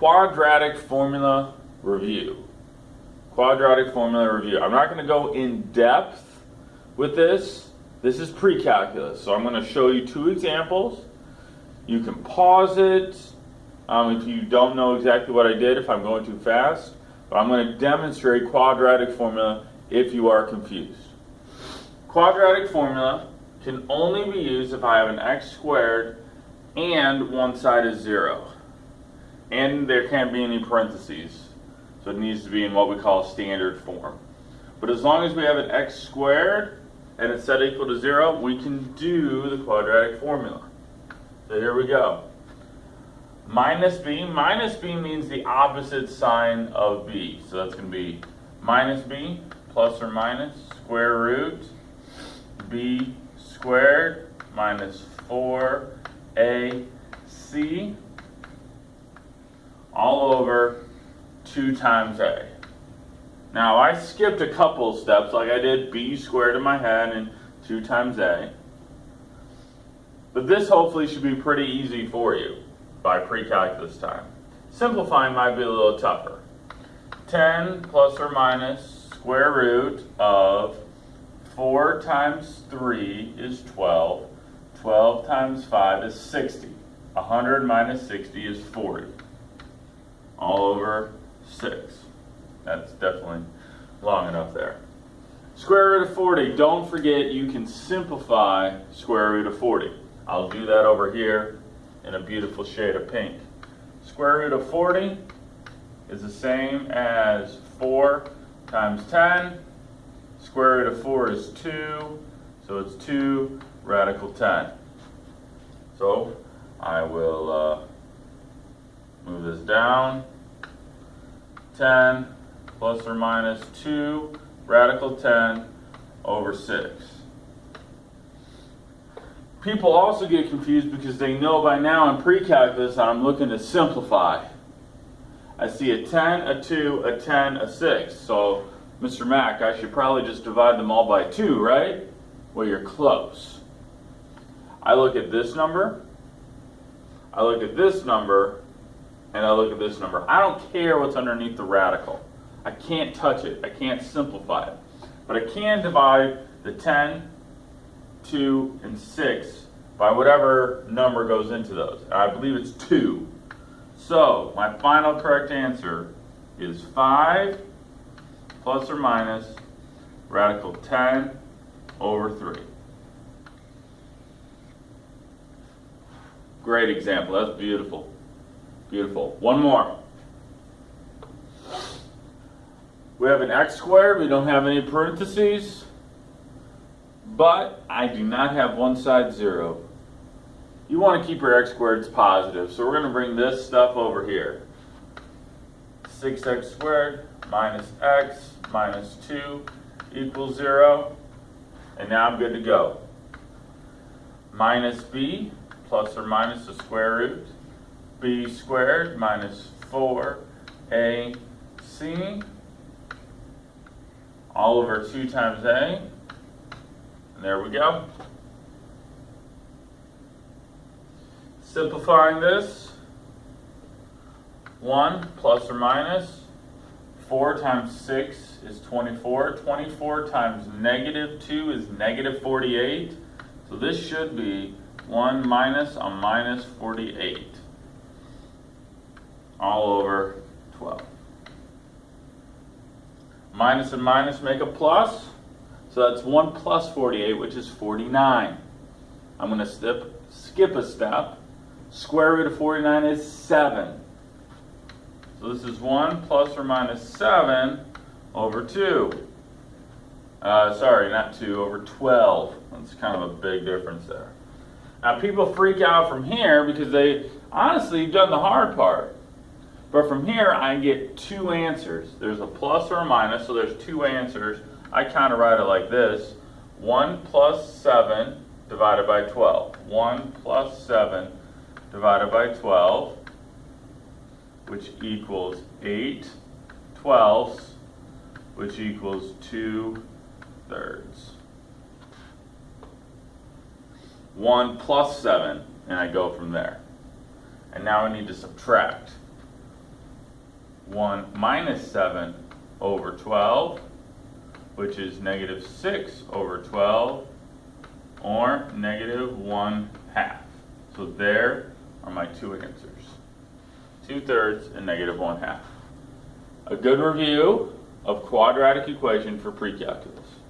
quadratic formula review. Quadratic formula review. I'm not going to go in depth with this. This is pre-calculus, so I'm going to show you two examples. You can pause it if you don't know exactly what I did, if I'm going too fast. But I'm going to demonstrate quadratic formula if you are confused. Quadratic formula can only be used if I have an x squared and one side is 0. And there can't be any parentheses. So it needs to be in what we call standard form. But as long as we have an x squared and it's set equal to 0, we can do the quadratic formula. So here we go. Minus b. Minus b means the opposite sign of b. So that's going to be minus b plus or minus square root b squared minus 4ac all over 2 times a. Now I skipped a couple steps, like I did b squared in my head and 2 times a. But this hopefully should be pretty easy for you by pre-calculus time. Simplifying might be a little tougher. 10 plus or minus square root of 4 times 3 is 12. 12 times 5 is 60. 100 minus 60 is 40. All over 6. That's definitely long enough there. Square root of 40. Don't forget you can simplify square root of 40. I'll do that over here in a beautiful shade of pink. Square root of 40 is the same as 4 times 10. Square root of 4 is 2, so it's 2 radical 10. So I will move this down. 10 plus or minus 2 radical 10 over 6. People also get confused because they know by now in pre-calculus I'm looking to simplify. I see a 10, a 2, a 10, a 6. So, Mr. Mack, I should probably just divide them all by 2, right? Well, you're close. I look at this number, I look at this number, and I look at this number. I don't care what's underneath the radical. I can't touch it. I can't simplify it. But I can divide the 10, 2, and 6 by whatever number goes into those. I believe it's 2. So my final correct answer is 5 plus or minus radical 10 over 3. Great example. That's beautiful. Beautiful. One more. We have an x squared. We don't have any parentheses. But I do not have one side 0. You want to keep your x squareds positive, so we're going to bring this stuff over here. 6x squared minus x minus 2 equals 0. And now I'm good to go. Minus b plus or minus the square root. B squared minus 4ac all over 2 times a. There we go. Simplifying this, 1 plus or minus 4 times 6 is 24. 24 times negative 2 is negative 48. So this should be 1 minus a minus 48 all over 12. Minus and minus make a plus. So that's 1 plus 48, which is 49. I'm going to skip a step. Square root of 49 is 7. So this is 1 plus or minus 7 over 2. Sorry, not 2, over 12. That's kind of a big difference there. Now people freak out from here because they honestly have done the hard part. But from here I get 2 answers. There's a plus or a minus, so there's 2 answers. I kind of write it like this. 1 plus 7 divided by 12. 1 plus 7 divided by 12, which equals 8 twelfths, which equals 2/3. 1 plus 7, and I go from there. And now I need to subtract. 1 minus 7 over 12, which is negative 6 over 12, or negative 1/2. So there are my two answers, 2/3 and negative 1/2. A good review of quadratic equation for pre-calculus.